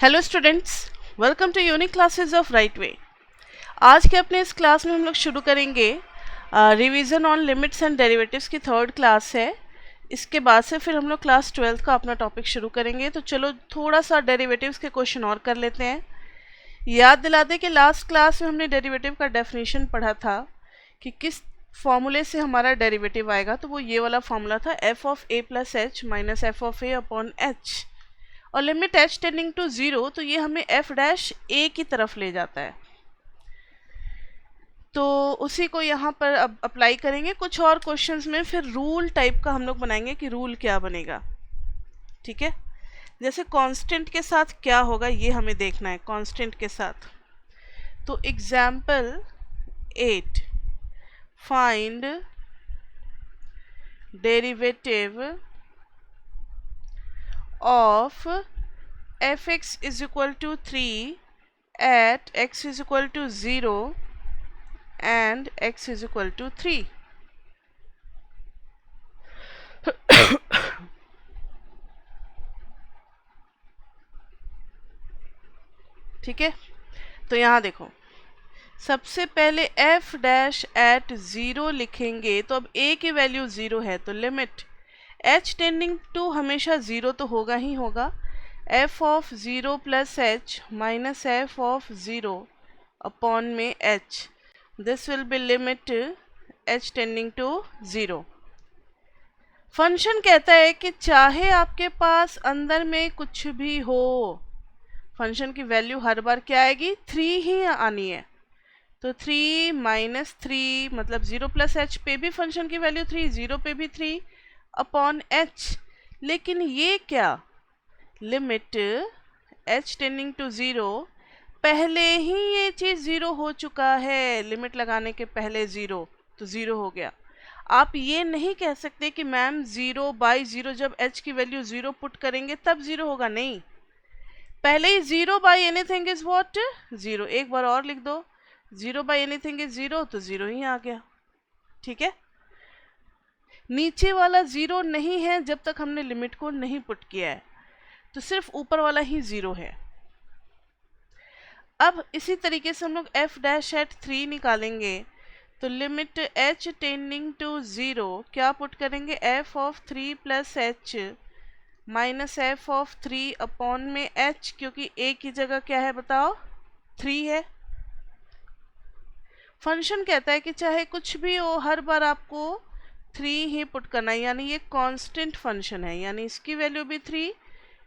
Hello students, welcome to unique classes of right way. आज के अपने इस क्लास में हम लोग शुरू करेंगे revision on limits and derivatives की थर्ड क्लास है। इसके बाद से फिर हम लोग क्लास 12 का अपना टॉपिक शुरू करेंगे। तो चलो थोड़ा सा डेरिवेटिव्स के क्वेश्चन और कर लेते हैं। याद दिला दें कि लास्ट क्लास में हमने डेरिवेटिव का डेफिनेशन पढ़ा था कि किस फॉर्मूले से हमारा डेरिवेटिव आएगा। तो वो ये वाला फॉर्मूला था F of A plus H minus F of A upon H, और लिमिट एच टेंडिंग टू 0, तो ये हमें एफ डैश ए की तरफ ले जाता है। तो उसी को यहाँ पर अब अप्लाई करेंगे। कुछ और क्वेश्चंस में फिर रूल टाइप का हम लोग बनाएंगे कि रूल क्या बनेगा। ठीक है, जैसे कांस्टेंट के साथ क्या होगा ये हमें देखना है। कांस्टेंट के साथ तो example 8, find derivative of fx is equal to 3 at x is equal to 0 and x is equal to 3। ठीक है, तो यहाँ देखो, सबसे पहले f डैश एट 0 लिखेंगे। तो अब a की वैल्यू 0 है तो लिमिट h टेंडिंग टू हमेशा 0 तो होगा ही होगा। f of 0 plus H minus F of 0 upon में h, this will be limit h tending to 0। Function कहता है कि चाहे आपके पास अंदर में कुछ भी हो, फंक्शन की वैल्यू हर बार क्या आएगी, 3 ही आनी है। तो 3 माइनस 3 मतलब 0 प्लस एच पे भी फंक्शन की वैल्यू 3, 0 पे भी 3 अपॉन एच। लेकिन ये क्या, लिमिट h टेंडिंग टू 0, पहले ही ये चीज़ 0 हो चुका है। लिमिट लगाने के पहले 0 तो 0 हो गया। आप ये नहीं कह सकते कि मैम 0 बाई 0, जब h की वैल्यू 0 पुट करेंगे तब 0 होगा, नहीं, पहले ही 0 बाई एनीथिंग इज व्हाट, 0। एक बार और लिख दो, 0 बाई एनीथिंग इज 0, तो 0 ही आ गया। ठीक है, नीचे वाला 0 नहीं है जब तक हमने लिमिट को नहीं पुट किया है, तो सिर्फ ऊपर वाला ही 0 है। अब इसी तरीके से हम लोग f डैश एट 3 निकालेंगे। तो लिमिट h टेंडिंग टू 0 क्या पुट करेंगे, f of 3 plus H minus F of 3 upon में h, क्योंकि a की जगह क्या है बताओ, 3 है। फंक्शन कहता है कि चाहे कुछ भी हो हर बार आपको 3 ही पुट करना है, यानी ये कांस्टेंट फंक्शन है, यानी इसकी वैल्यू भी 3,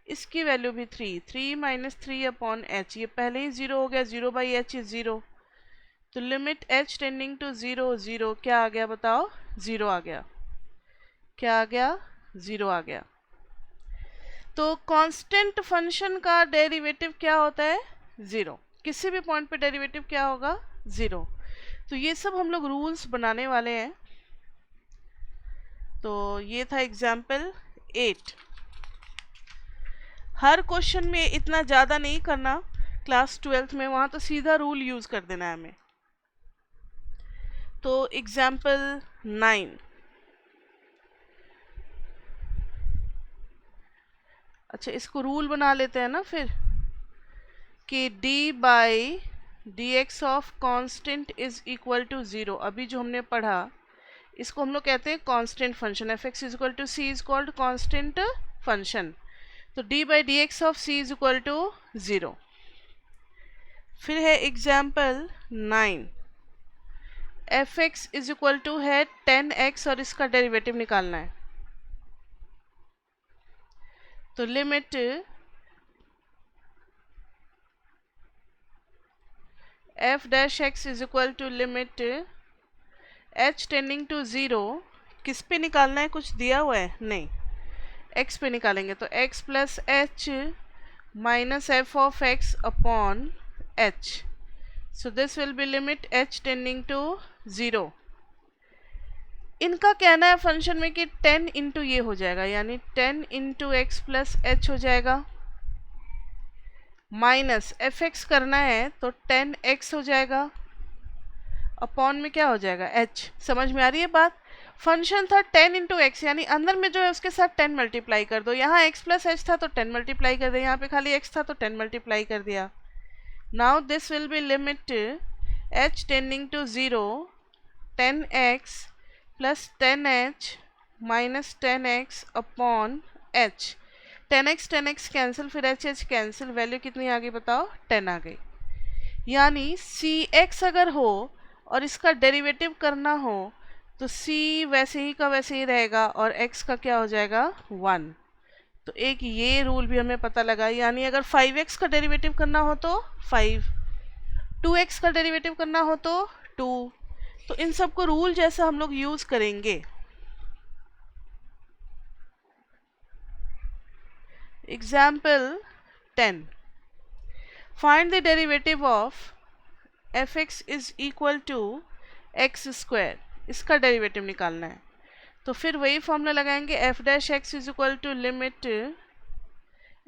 इसकी वैल्यू भी 3, 3 माइनस 3 अपॉन एच, ये पहले ही 0 हो गया, 0 बाई एच इज 0। तो लिमिट h टेंडिंग टू 0, 0 क्या आ गया बताओ, 0 आ गया। क्या आ गया, 0 आ गया। तो कांस्टेंट फंक्शन का डेरिवेटिव क्या होता है, 0। किसी भी पॉइंट पे डेरिवेटिव क्या होगा, 0। तो ये सब हम लोग रूल्स बनाने वाले हैं। तो ये था एग्जाम्पल 8। हर क्वेश्चन में इतना ज़्यादा नहीं करना, क्लास 12 में वहाँ तो सीधा रूल यूज़ कर देना है हमें। तो एग्जाम्पल 9, अच्छा इसको रूल बना लेते हैं ना फिर, कि d by D x of constant is equal to 0। अभी जो हमने पढ़ा इसको हम लोग कहते हैं constant function. F x is equal to C is called constant function. तो d by D x of C is equal to 0। फिर है example 9, F x is equal to है 10x और इसका डेरिवेटिव निकालना है। तो limit f dash x is equal to limit h tending to 0, किस पे निकालना है, कुछ दिया हुआ है नहीं, x पे निकालेंगे। तो x plus H minus F of x upon h, so this will be limit h tending to 0। इनका कहना है फंक्शन में कि 10 इंटू ये हो जाएगा, यानी 10 इंटू एक्स प्लस एच हो जाएगा, माइनस एफ एक्स करना है तो 10x हो जाएगा, अपॉन में क्या हो जाएगा, h। समझ में आ रही है बात। फंक्शन था 10 इंटू एक्स, यानी अंदर में जो है उसके साथ 10 मल्टीप्लाई कर दो। यहाँ x प्लस एच था तो 10 मल्टीप्लाई कर दिया, यहाँ पे खाली x था तो 10 मल्टीप्लाई कर दिया। Now this will be limit h tending to 0 10x plus 10h minus 10x upon h। 10x cancel, फिर h कैंसिल, वैल्यू कितनी आ गई बताओ, 10 आ गई। यानी cx अगर हो और इसका डेरिवेटिव करना हो तो c वैसे ही का वैसे ही रहेगा और x का क्या हो जाएगा 1। तो एक ये रूल भी हमें पता लगा, यानी अगर 5x का डेरिवेटिव करना हो तो 5, 2x का डेरिवेटिव करना हो तो 2। तो इन सब को रूल जैसा हम लोग यूज करेंगे। Example 10, find the derivative of fx is equal to X square, इसका डेरिवेटिव निकालना है। तो फिर वही फॉर्मूला लगाएंगे, F dash X is equal to limit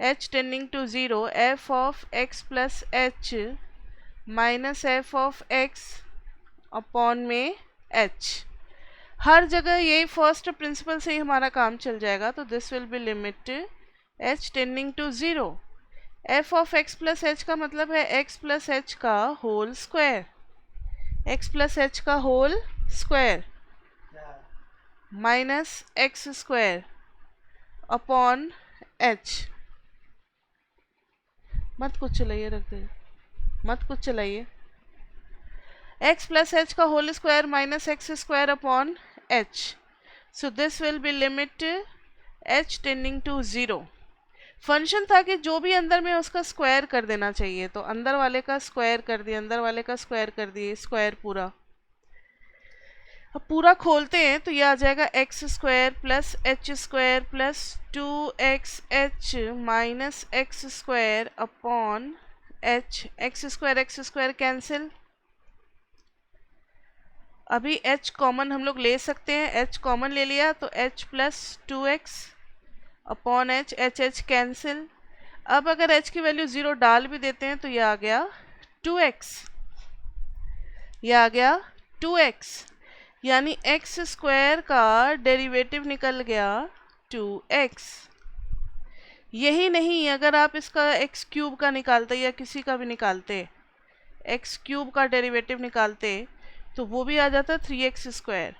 h tending to 0 f of x plus h minus f of x upon में h। हर जगह यही फर्स्ट प्रिंसिपल से ही हमारा काम चल जाएगा। तो this will be limit h tending to 0 f of x plus h का मतलब है x प्लस h का whole square, x plus h का whole square minus X square upon h। मत कुछ चलाइए, रख दे, मत कुछ चलाइए। x प्लस h का whole square minus X square upon h। So this will be limit h tending to 0। Function था कि जो भी अंदर में उसका स्क्वायर कर देना चाहिए, तो अंदर वाले का स्क्वायर कर दिए, अंदर वाले का स्क्वायर कर दिए, स्क्वायर पूरा। अब पूरा खोलते हैं तो ये आ जाएगा x square plus H square plus 2xh minus X square upon h। X square cancel, अभी h कॉमन हम लोग ले सकते हैं, h कॉमन ले लिया तो h plus 2x upon h cancel. अब अगर h की वैल्यू 0 डाल भी देते हैं तो ये आ गया 2x, ये आ गया 2x, यानी x स्क्वायर का डेरिवेटिव निकल गया 2x। यही नहीं, अगर आप इसका x क्यूब का निकालते या किसी का भी निकालते, x क्यूब का डेरिवेटिव निकालते तो वो भी आ जाता 3x स्क्वायर।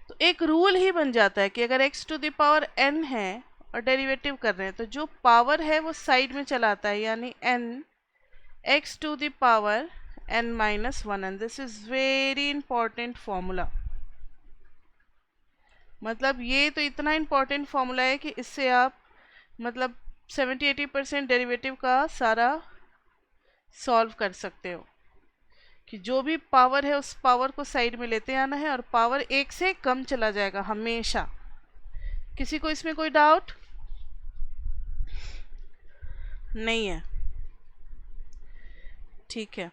तो एक रूल ही बन जाता है कि अगर x to the power n है और डेरिवेटिव कर रहे हैं तो जो पावर है वो साइड में चलाता है, यानी n x to the power n minus 1। And this is very important formula. मतलब ये तो इतना इंपॉर्टेंट फॉर्मूला है कि इससे आप मतलब 70-80% डेरिवेटिव का सारा सॉल्व कर सकते हो, कि जो भी पावर है उस पावर को साइड में लेते आना है और पावर 1 से कम चला जाएगा हमेशा। किसी को इसमें कोई डाउट नहीं है? ठीक है।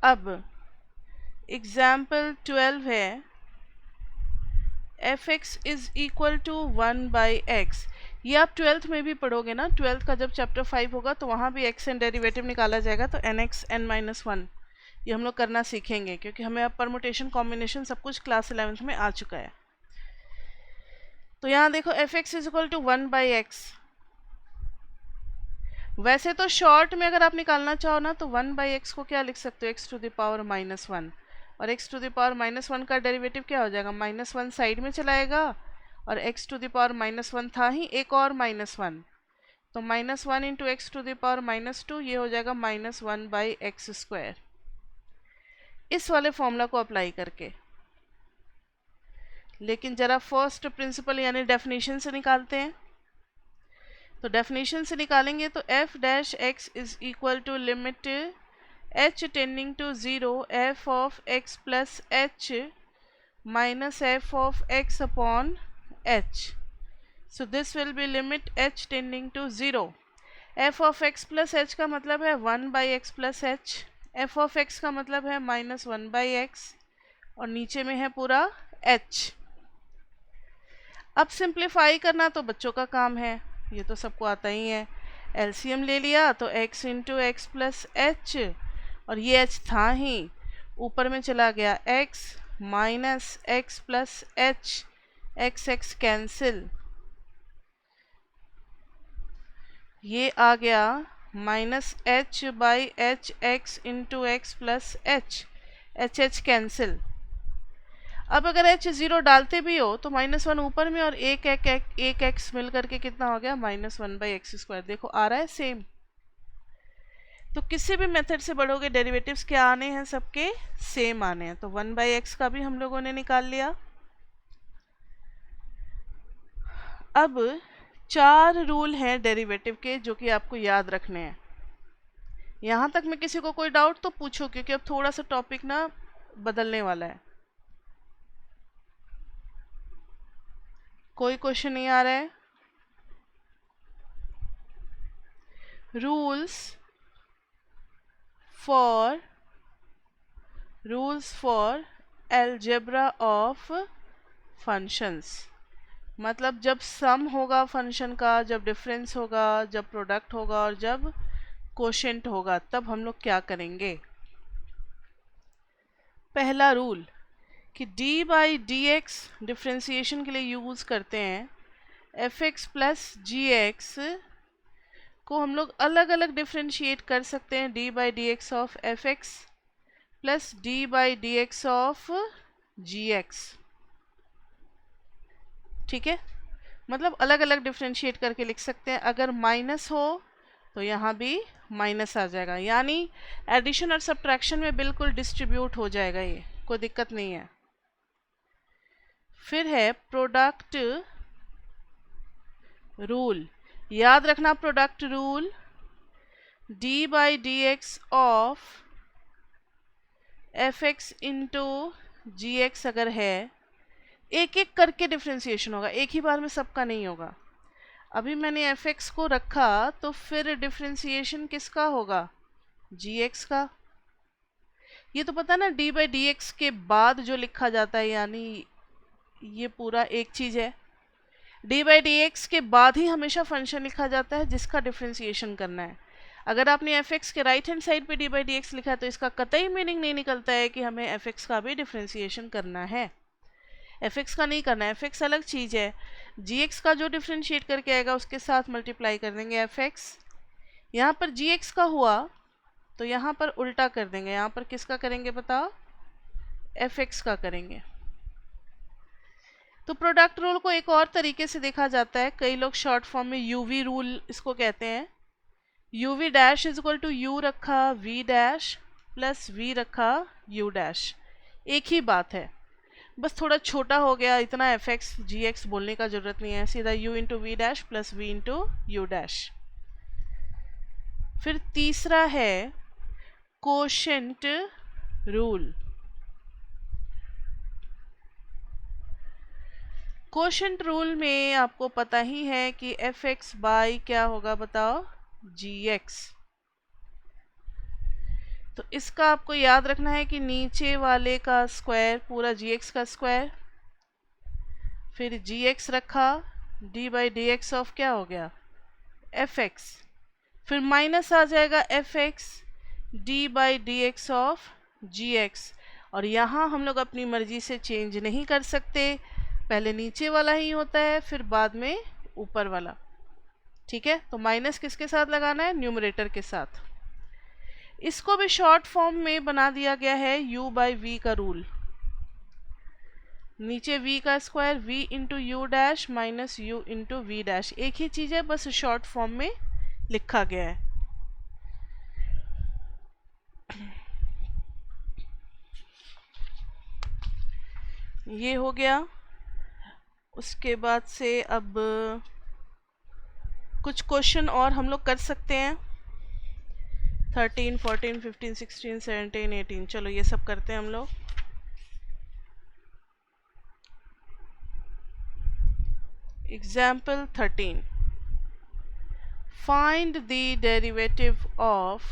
अब एग्जाम्पल 12 है, F x is equal to 1/x। ये आप 12th में भी पढ़ोगे ना, 12th का जब चैप्टर 5 होगा तो वहाँ भी x एंड डेरिवेटिव निकाला जाएगा। तो nx n-1 ये हम लोग करना सीखेंगे, क्योंकि हमें अब परमुटेशन कॉम्बिनेशन सब कुछ क्लास 11th में आ चुका है। तो यहाँ देखो F x is equal to 1/x। वैसे तो शॉर्ट में अगर आप निकालना चाहो ना तो 1/x को क्या लिख सकते हो, x टू द पावर -1, और x टू द पावर -1 का डेरिवेटिव क्या हो जाएगा, -1 साइड में चलाएगा और x टू द पावर -1 था ही, एक और -1, तो -1 into X to the power -2 ये हो जाएगा -1/x स्क्वायर। इस वाले फॉर्मूला को अप्लाई करके, लेकिन जरा फर्स्ट प्रिंसिपल यानी डेफिनेशन से निकालते हैं। तो डेफिनेशन से निकालेंगे तो f dash x is equal to limit h tending to 0 f of x plus h minus f of x upon h। So this will be limit h tending to 0। f of x plus h का मतलब है 1/x plus h, f of x का मतलब है -1/x और नीचे में है पूरा h। अब सिंप्लीफाई करना तो बच्चों का काम है, ये तो सबको आता ही है। एलसीएम ले लिया तो x into x plus H, और ये h था ही, ऊपर में चला गया x minus x plus H, x x cancel, ये आ गया minus H by H x into x plus H, H H cancel. अब अगर h 0 डालते भी हो तो -1 ऊपर में और एक x मिल करके कितना हो गया -1/x²। देखो आ रहा है सेम। तो किसी भी मेथड से बढ़ोगे डेरिवेटिव्स क्या आने हैं, सबके सेम आने हैं। तो 1/x का भी हम लोगों ने निकाल लिया। अब 4 रूल हैं डेरिवेटिव के जो कि आपको याद रखने हैं। यहाँ तक में किसी को कोई डाउट तो पूछो, क्योंकि अब थोड़ा सा टॉपिक ना बदलने वाला है। कोई क्वेश्चन नहीं आ रहा है? Rules for algebra of functions, मतलब जब सम होगा फंक्शन का, जब डिफरेंस होगा, जब प्रोडक्ट होगा और जब कोशेंट होगा, तब हम लोग क्या करेंगे। पहला रूल कि d by D x differentiation के लिए यूज करते हैं। एफ एक्स प्लस जी एक्स को हम लोग अलग अलग डिफ्रेंशिएट कर सकते हैं। d by D x of F X plus d by D x of G X, ठीक है। मतलब अलग अलग डिफ्रेंशिएट करके लिख सकते हैं। अगर माइनस हो तो यहाँ भी माइनस आ जाएगा, यानी एडिशन और सब्ट्रैक्शन में बिल्कुल डिस्ट्रीब्यूट हो जाएगा, ये कोई दिक्कत नहीं है। फिर है प्रोडक्ट रूल, याद रखना product rule, d by D x of F X into G X अगर है, एक एक करके डिफ्रेंसिएशन होगा, एक ही बार में सबका नहीं होगा। अभी मैंने एफ एक्स को रखा तो फिर डिफ्रेंसिएशन किसका होगा, जी एक्स का। ये तो पता ना d बाई डी एक्स के बाद जो लिखा जाता है, यानी ये पूरा एक चीज है। d बाई डी एक्स के बाद ही हमेशा फंक्शन लिखा जाता है जिसका डिफ्रेंसिएशन करना है। अगर आपने एफ एक्स के राइट हैंड साइड पे d बाई डी एक्स लिखा है तो इसका कतई मीनिंग नहीं निकलता है कि हमें एफ एक्स का भी डिफ्रेंसिएशन करना है। एफ एक्स का नहीं करना है, एफ एक्स अलग चीज है। जी एक्स का जो डिफ्रेंशिएट करके आएगा उसके साथ मल्टीप्लाई कर देंगे एफ एक्स। यहाँ पर जी एक्स का हुआ तो यहाँ पर उल्टा कर देंगे, यहाँ पर किसका करेंगे बताओ, एफ एक्स का करेंगे। तो प्रोडक्ट रूल को एक और तरीके से देखा जाता है, कई लोग शॉर्ट फॉर्म में यूवी रूल इसको कहते हैं। UV dash is equal to U रखा वी डैश प्लस वी रखा यू डैश, एक ही बात है, बस थोड़ा छोटा हो गया, इतना एफ एक्स जी एक्स बोलने का जरूरत नहीं है, सीधा u into we dash plus V into you dash. फिर तीसरा है कोशेंट रूल। कोशेंट रूल में आपको पता ही है कि एफ एक्स बाई क्या होगा बताओ, जी एक्स। तो इसका आपको याद रखना है कि नीचे वाले का स्क्वायर पूरा जी एक्स का स्क्वायर, फिर जी एक्स रखा d by D x of क्या हो गया, एफ एक्स, फिर माइनस आ जाएगा F X d by D x of G X. और यहाँ हम लोग अपनी मर्जी से चेंज नहीं कर सकते, पहले नीचे वाला ही होता है फिर बाद में ऊपर वाला, ठीक है। तो माइनस किसके साथ लगाना है, न्यूमरेटर के साथ। इसको भी शॉर्ट फॉर्म में बना दिया गया है u बाई वी का रूल, नीचे v का square v into you dash minus you into we dash, एक ही चीज है बस शॉर्ट फॉर्म में लिखा गया है। ये हो गया। उसके बाद से अब कुछ क्वेश्चन और हम लोग कर सकते हैं, 13, 14, 15, 16, 17, 18, चलो ये सब करते हैं हम लोग। Example 13. Find the derivative of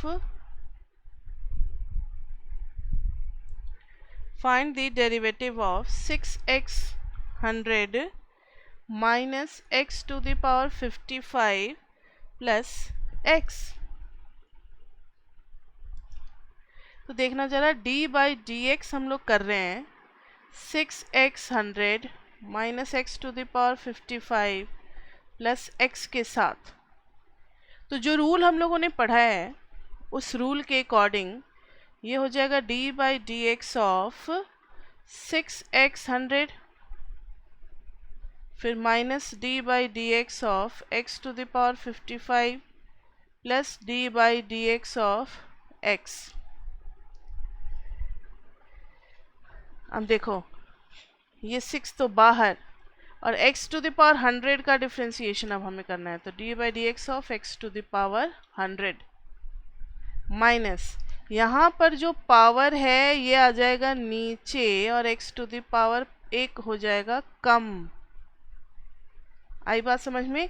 6x 100 minus x to the power 55 plus x। तो तो देखना जरा, डी बाई डी एक्स हम लोग कर रहे हैं 6x 100 minus x to the power 55 plus X के साथ। तो जो रूल हम लोगों ने पढ़ा है उस रूल के अकॉर्डिंग ये हो जाएगा D by D x of 6x 100 फिर minus D by D x of X to the power 55 plus D by D x of X. अब देखो ये 6 तो बाहर और x टू द पावर 100 का डिफ्रेंसिएशन अब हमें करना है, तो D by D x of X to the power 100 minus यहाँ पर जो पावर है ये आ जाएगा नीचे और x टू द पावर 1 हो जाएगा कम। आई बात समझ में?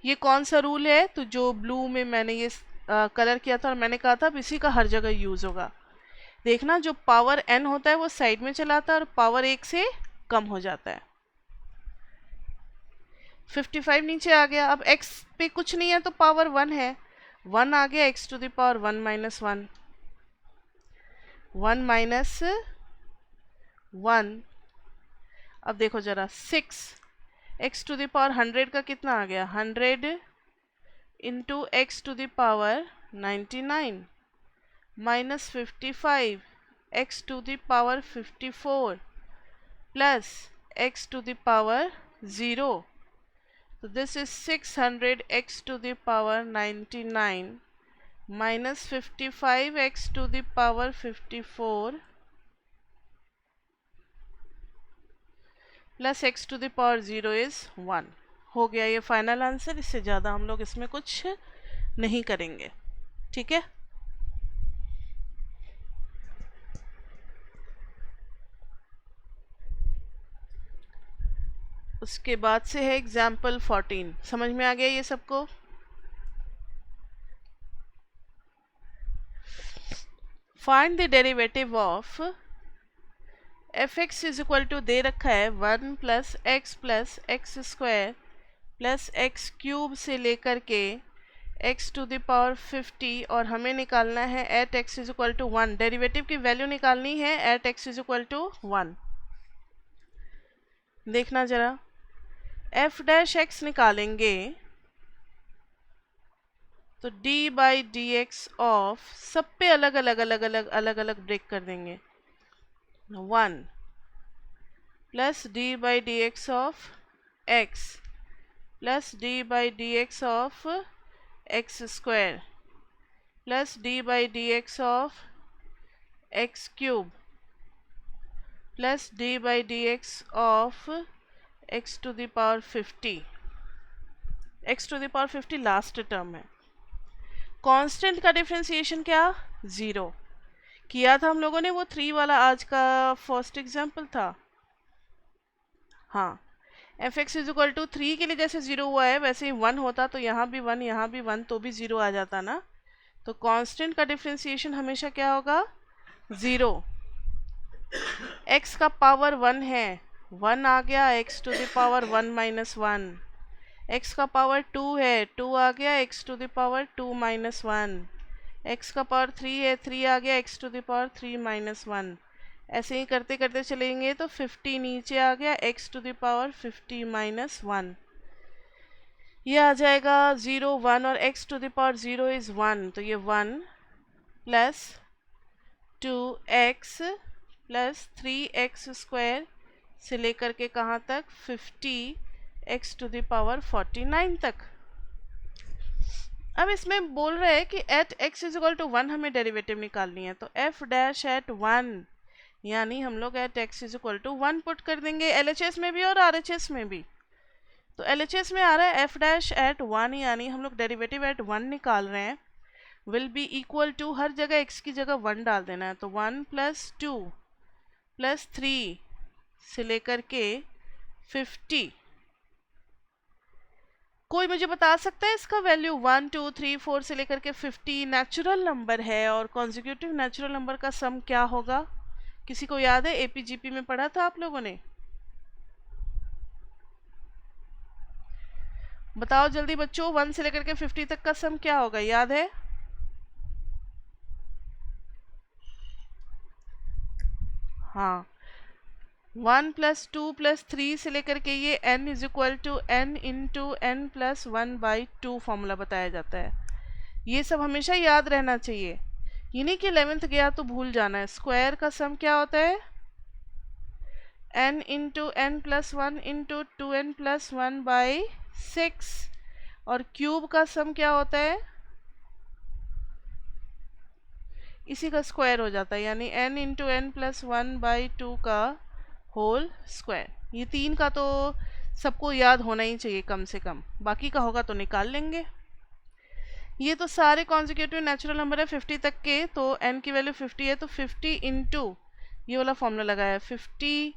ये कौन सा रूल है? तो जो ब्लू में मैंने ये कलर किया था और मैंने कहा था इसी का हर जगह यूज होगा। देखना जो पावर n होता है वो साइड में चलाता है और पावर 1 से कम हो जाता है। 55 नीचे आ गया, अब x पे कुछ नहीं है तो पावर 1 है, 1 आ गया x to the power 1 minus 1, 1 minus 1। अब देखो जरा 6 x टू द पावर 100 का कितना आ गया, 100 into X to the power 99 minus 55 x to the power 54 plus x to the power 0। तो this is 600 x to the power 99 minus 55 x to the power 54 plus x to the power 0 is 1। हो गया ये final answer, इससे ज़्यादा हम लोग इसमें कुछ नहीं करेंगे। ठीक है, उसके बाद से है एग्जाम्पल 14। समझ में आ गया ये सबको? Find the derivative of F x is equal to दे रखा है 1 plus X square plus X cube से लेकर के एक्स टू द पावर 50 और हमें निकालना है at X is equal to 1। Derivative की वैल्यू निकालनी है at X is equal to 1। देखना जरा, एफ डैश एक्स निकालेंगे तो D by D x of सब पे अलग अलग ब्रेक कर देंगे, 1 plus D by D x of X plus D by D x of X square plus D by D x of X cube plus D by D x of X to the power 50। X to the power 50 last term है। Constant का differentiation क्या, 0 किया था हम लोगों ने, वो 3 वाला आज का फर्स्ट एग्जाम्पल था। हाँ, F x is equal to 3 के लिए जैसे 0 हुआ है वैसे ही 1 होता तो यहाँ भी 1 यहाँ भी 1 तो भी 0 आ जाता ना। तो कांस्टेंट का डिफरेंशिएशन हमेशा क्या होगा, 0। x का पावर 1 है, 1 आ गया x to the power 1 minus 1। x का पावर 2 है, 2 आ गया x to the power 2 minus 1। x का पावर 3 है, 3 आ गया x to the power 3 minus 1। ऐसे ही करते करते चलेंगे तो 50 नीचे आ गया x to the power 50 minus 1। ये आ जाएगा 0 1 और x to the power 0 is 1, तो ये 1 plus 2x plus 3x square से लेकर के कहाँ तक, 50x टू द पावर 49 तक। अब इसमें बोल रहे हैं कि at x is equal to 1 हमें डेरिवेटिव निकालनी है, तो f डैश एट 1 यानी हम लोग at x is equal to 1 put कर देंगे LHS में भी और RHS में भी। तो LHS में आ रहा है f डैश एट 1 यानी हम लोग डेरिवेटिव एट 1 निकाल रहे हैं, विल बी इक्वल टू, हर जगह x की जगह 1 डाल देना है, तो 1 प्लस 2 प्लस 3 से लेकर के 50। कोई मुझे बता सकता है इसका वैल्यू 1 2 3 4 से लेकर के 50 नेचुरल नंबर है और कॉन्जिक्यूटिव नेचुरल नंबर का सम क्या होगा? किसी को याद है? APGP में पढ़ा था आप लोगों ने? बताओ जल्दी बच्चों, 1 से लेकर के 50 तक का सम क्या होगा, याद है? हाँ 1 + 2 + 3 से लेकर के ये n = n × n + 1/2 फॉर्मूला बताया जाता है। ये सब हमेशा याद रहना चाहिए, ये नहीं कि 11th गया तो भूल जाना है। स्क्वायर का सम क्या होता है n × n + 1 × 2n + 1/6 और क्यूब का सम क्या होता है इसी का स्क्वायर हो जाता है, यानी n × n + 1/2 का होल स्क्वायर। ये 3 का तो सबको याद होना ही चाहिए कम से कम, बाकी का होगा तो निकाल लेंगे। ये तो सारे कॉन्जिक्यूटिव नेचुरल नंबर है 50 तक के, तो n की वैल्यू 50 है तो 50 × ये वाला फॉर्मूला लगाया 50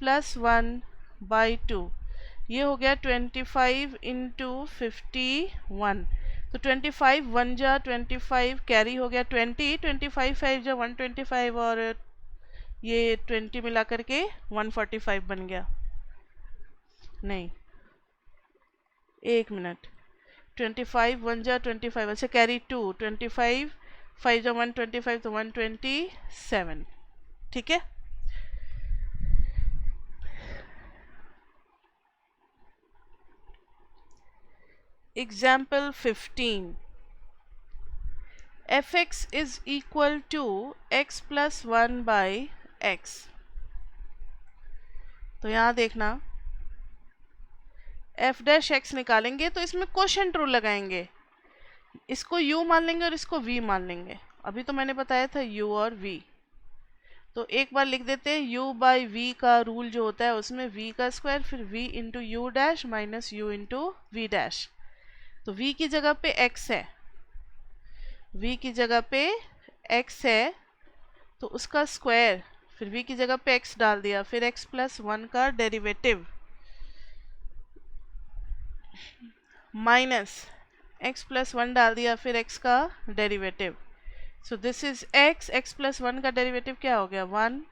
+ 1/2, ये हो गया 25 × 51। तो 25 1 जा 25 कैरी हो गया 20, 25 5 जा 125 और ये 20 मिला करके 145 बन गया। नहीं 1 मिनट, 25 1 जा 25, अच्छा कैरी 2, 25 5 जा 125 तो 127, ठीक है। Example 15, fx is equal to x + 1/x। तो यहाँ देखना f' निकालेंगे तो इसमें कोशेंट रूल लगाएंगे, इसको u मान लेंगे और इसको v मान लेंगे। अभी तो मैंने बताया था u और v, तो एक बार लिख देते हैं u/v का रूल जो होता है उसमें v का स्क्वायर फिर v × u' - u × v'। तो v की जगह पे x है, v की जगह पे x है तो उसका स्क्वायर, फिर v की जगह पे x डाल दिया, फिर x + 1 का डेरिवेटिव माइनस x + 1 डाल दिया, फिर x का derivative. So this is x, x + 1 का डेरिवेटिव क्या हो गया 1,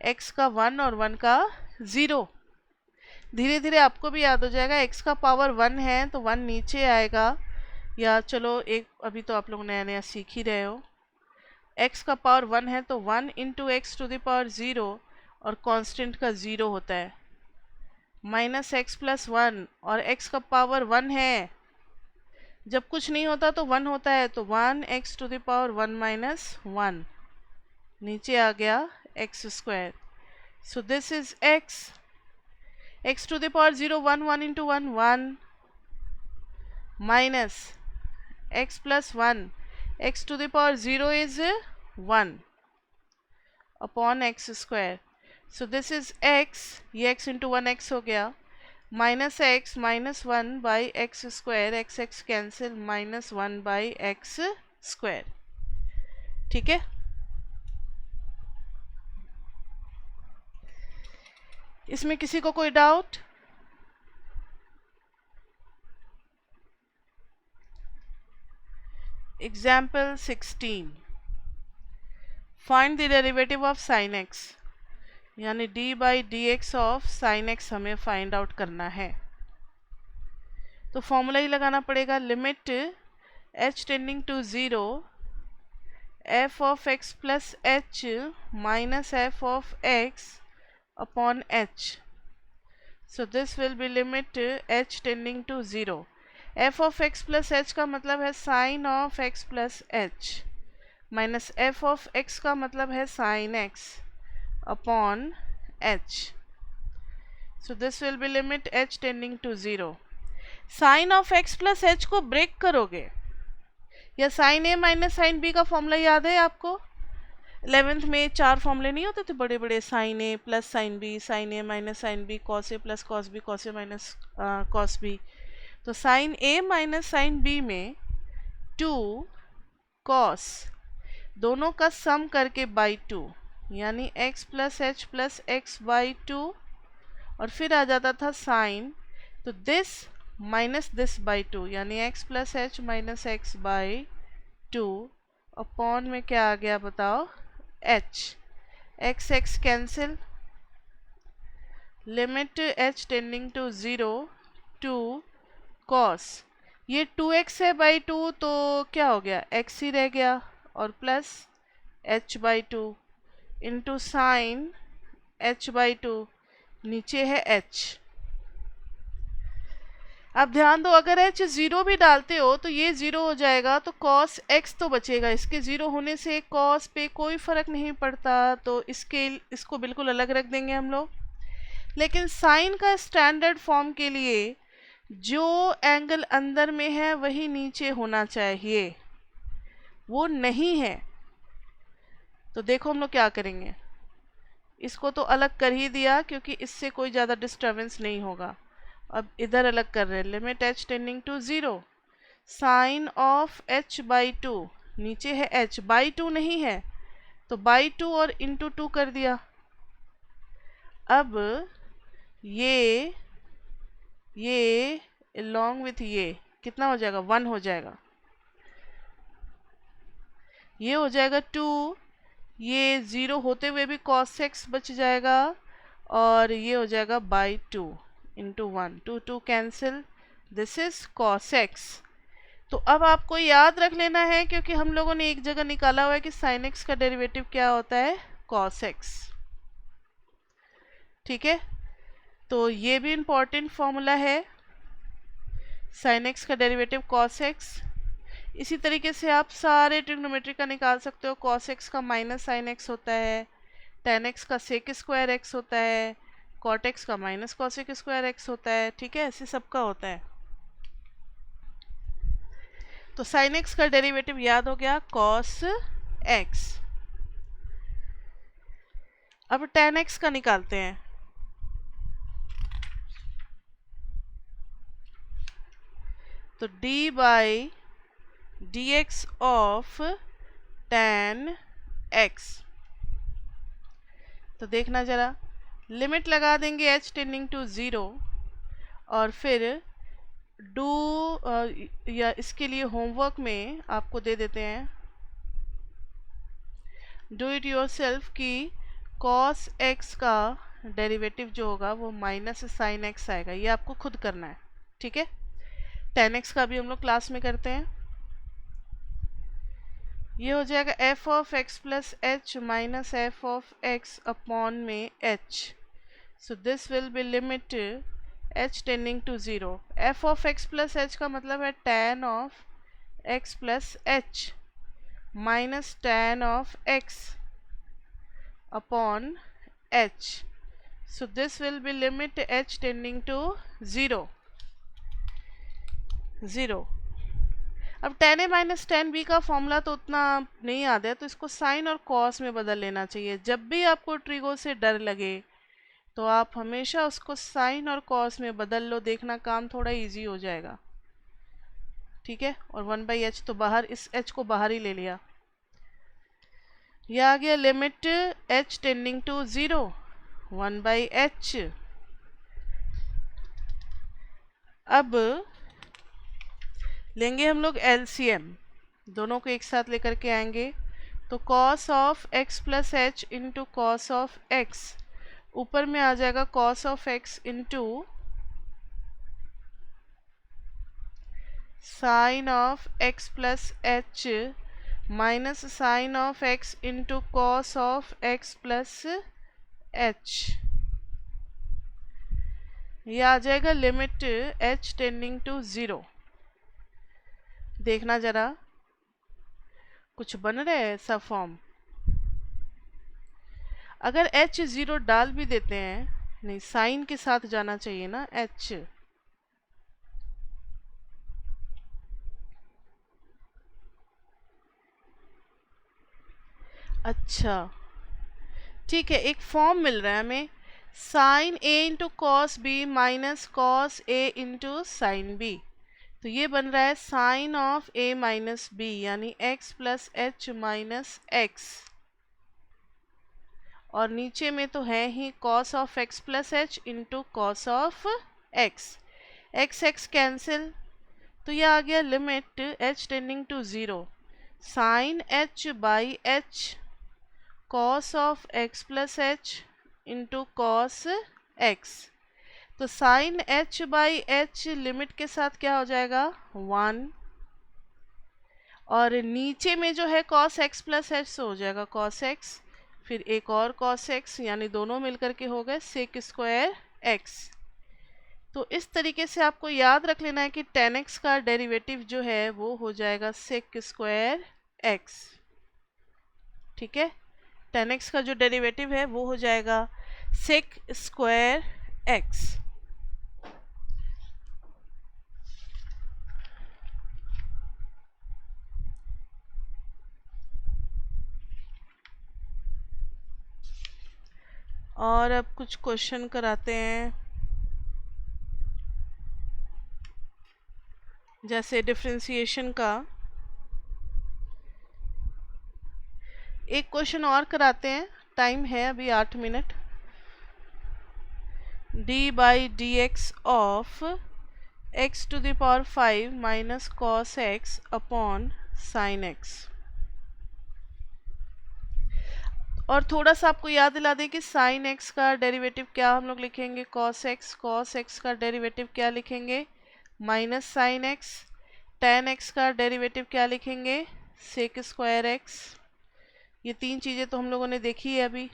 x का 1 और 1 का 0। धीरे धीरे आपको भी याद हो जाएगा, x का पावर 1 है तो 1 नीचे आएगा, या चलो एक अभी तो आप लोग नया नया सीख ही रहे हो। x का पावर 1 है तो 1 × x⁴ 0 और कांस्टेंट का 0 होता है, माइनस x + 1 और x का पावर 1 है, जब कुछ नहीं होता तो 1 होता है, तो 1x⁴ 1 - नीचे आ गया x²। So this is x, x⁴ 0 1 1 × 1 1 minus x + 1, x⁴ 0 is 1 upon x²। So this is x, ये x × 1 x हो गया, minus x -1/x², x cancel -1/x², ठीक है। इसमें किसी को कोई doubt? Example 16, find the derivative of sin x, यानी d/dx ऑफ sin x हमें फाइंड आउट करना है। तो फॉर्मूला ही लगाना पड़ेगा, limit h tending to 0 f of x + h minus f of x upon h. So this will be limit h tending to 0. f of x plus h का मतलब है sin of x plus h minus f of x का मतलब है sin x upon h. So this will be limit h tending to 0. sin of x plus h को break करोगे, या sin a minus sin b का formula याद है आपको? 11th में 4 फॉर्मूले नहीं होते थे बड़े बड़े, sin a plus sin b, sin a minus sin b, cos a plus cos b, cos a minus cos b। तो sin a minus sin b में 2 cos दोनों का सम करके बाई 2, यानी x plus h plus x by 2, और फिर आ जाता था sin, तो दिस माइनस दिस बाई 2, यानी x plus h minus x by 2 upon में क्या आ गया बताओ h, x x cancel, limit h tending to 0 to cos, ये 2x है बाई 2 तो क्या हो गया x ही रह गया, और plus h by 2 into sine h/2, नीचे है h। अब ध्यान दो, अगर h 0 भी डालते हो तो ये 0 हो जाएगा, तो cos x तो बचेगा। इसके 0 होने से cos पे कोई फर्क नहीं पड़ता, तो इसको बिल्कुल अलग रख देंगे हम लोग। लेकिन साइन का स्टैंडर्ड फॉर्म के लिए जो एंगल अंदर में है वही नीचे होना चाहिए, वो नहीं है। तो देखो हम लोग क्या करेंगे, इसको तो अलग कर ही दिया क्योंकि इससे कोई ज़्यादा डिस्टर्बेंस नहीं होगा। अब इधर अलग कर रहे हैं, limit h tending to 0, sine of h/2, नीचे है h/2 नहीं है तो /2 और इंटू 2 कर दिया। अब ये along with ये कितना हो जाएगा, 1 हो जाएगा, ये हो जाएगा 2, ये 0 होते हुए भी cos x बच जाएगा, और ये हो जाएगा /2 into 1, 2 2 cancel, this is cos x। तो अब आपको याद रख लेना है, क्योंकि हम लोगों ने एक जगह निकाला हुआ है कि sin x का डेरिवेटिव क्या होता है, cos x। ठीक है, तो ये भी इम्पोर्टेंट फॉर्मूला है, sin x का डेरिवेटिव cos x। इसी तरीके से आप सारे ट्रिग्नोमेट्री का निकाल सकते हो। cos x का माइनस sin x होता है, tan x का sec स्क्वायर x होता है, cot x का माइनस cosec स्क्वायर x होता है। ठीक है, ऐसे सबका होता है। तो sin x का डेरिवेटिव याद हो गया, cos x। अब tan x का निकालते हैं। तो d by dx of tan x, तो देखना जरा, लिमिट लगा देंगे h टेंडिंग टू 0, और फिर या इसके लिए होमवर्क में आपको दे देते हैं, डू इट योरसेल्फ, कि cos x का डेरिवेटिव जो होगा वो माइनस sin x आएगा, ये आपको खुद करना है। ठीक है, tan x का भी हम लोग क्लास में करते हैं। ये हो जाएगा f of x plus h minus f of x upon में h, so this will be limit h tending to 0। f of x plus h का मतलब है tan of x plus h minus tan of x upon h, so this will be limit h tending to 0। अब tan a minus tan b का formula तो उतना नहीं याद है, तो इसको साइन और कॉस में बदल लेना चाहिए। जब भी आपको ट्रिगो से डर लगे तो आप हमेशा उसको साइन और कॉस में बदल लो, देखना काम थोड़ा इजी हो जाएगा। ठीक है, और 1/h तो बाहर, इस h को बाहर ही ले लिया। यह आ गया limit h tending to 0, 1/h। अब लेंगे हम लोग LCM, दोनों को एक साथ लेकर के आएंगे। तो cos of x plus h into cos of x, ऊपर में आ जाएगा cos of x into sine of x plus h minus sine of x into cos of x plus h। यह आ जाएगा लिमिट h टेंडिंग टू 0। देखना जरा, कुछ बन रहा है ऐसा फॉर्म। अगर h 0 डाल भी देते हैं, नहीं साइन के साथ जाना चाहिए ना h, अच्छा ठीक है, एक फॉर्म मिल रहा है हमें, sine a into cos B minus cos a into sine B. तो ये बन रहा है sine of a minus B, यानी x plus h minus x, और नीचे में तो है ही cos of x plus h into cos of x, x cancel, तो ये आ गया limit h tending to 0, sine h by h cos of x plus h into cos x। तो sign h by h limit के साथ क्या हो जाएगा 1, और नीचे में जो है cos x प्लस h से हो जाएगा cos x, फिर एक और cos x, यानी दोनों मिलकर के हो गए sec स्क्वायर x। तो इस तरीके से आपको याद रख लेना है कि tan x का डेरिवेटिव जो है वो हो जाएगा sec स्क्वायर x। ठीक है, tan x का जो डेरिवेटिव है वो हो जाएगा sec स्क्वायर x। और अब कुछ क्वेश्चन कराते हैं, जैसे डिफरेंशिएशन का। एक क्वेश्चन और कराते हैं, टाइम है अभी 8 minute. d by D x of x to the power 5 minus cos x upon sine x। और थोड़ा सा आपको याद दिला दें कि साइन x का डेरिवेटिव क्या हम लोग लिखेंगे, cos x का डेरिवेटिव क्या लिखेंगे, minus sine x। tan x का डेरिवेटिव क्या लिखेंगे, sec स्क्वायर x। ये तीन चीज़ें तो हम लोगों ने देखी है अभी।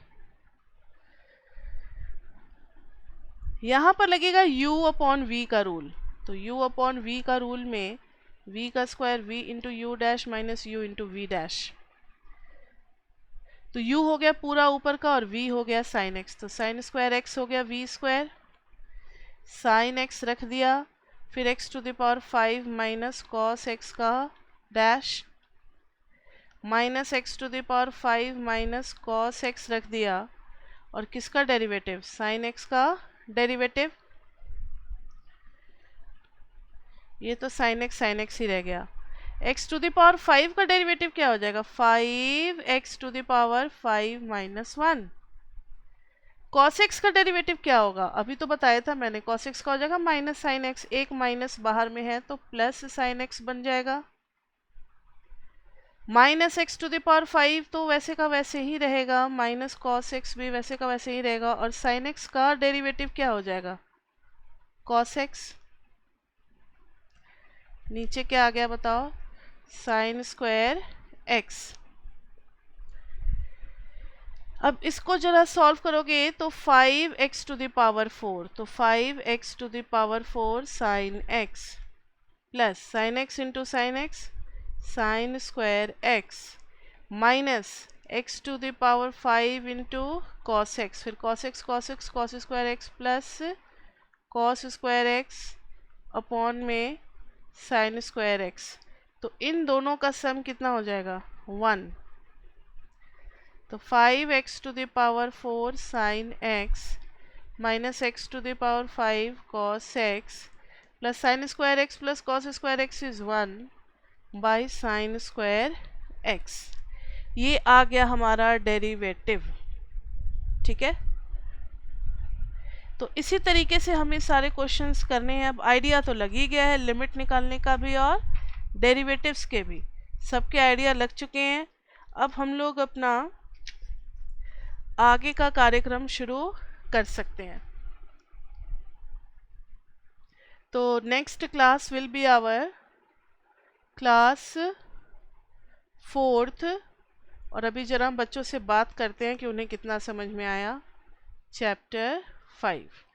यहाँ पर लगेगा u अपॉन v का रूल। तो u अपॉन v का रूल में v का square v into you dash minus you into we dash. तो u हो गया पूरा ऊपर का और v हो गया साइन x। तो साइन स्क्वायर x हो गया v स्क्वायर, साइन x रख दिया, फिर x to the power 5 minus cos x का dash, minus x to the power 5 minus cos x रख दिया, और किसका डेरिवेटिव, साइन x का डेरिवेटिव। ये तो साइन x ही रह गया। x टू द पावर 5 का डेरिवेटिव क्या हो जाएगा, 5x to the power 5 minus 1। cos x का डेरिवेटिव क्या होगा, अभी तो बताया था मैंने, cos x का हो जाएगा माइनस साइन x। एक माइनस बाहर में है तो प्लस साइन x बन जाएगा। Minus x to the power 5 तो वैसे का वैसे ही रहेगा, माइनस कॉस एक्स भी वैसे का वैसे ही रहेगा, और साइन एक्स का डेरिवेटिव क्या हो जाएगा, कॉस एक्स। नीचे क्या आ गया बताओ, साइन स्क्वायर एक्स। अब इसको जरा सॉल्व करोगे तो 5x टू द पावर 4, तो 5x to the power 4 sine x plus sine x into sine x sine square x minus x to the power 5 into cos x, फिर cos x cos square x plus cos square x upon में sine square x। तो इन दोनों का सम कितना हो जाएगा, 1। तो 5x to the power 4 sine x minus x to the power 5 cos x plus sine square x plus cos square x is 1 by sine square x। ये आ गया हमारा डेरिवेटिव। ठीक है, तो इसी तरीके से हमें सारे क्वेश्चंस करने हैं। अब आइडिया तो लग ही गया है लिमिट निकालने का भी और डेरिवेटिव्स के भी, सबके आइडिया लग चुके हैं। अब हम लोग अपना आगे का कार्यक्रम शुरू कर सकते हैं। तो next class will be our class 4th। और अभी जरा हम बच्चों से बात करते हैं कि उन्हें कितना समझ में आया चैप्टर 5।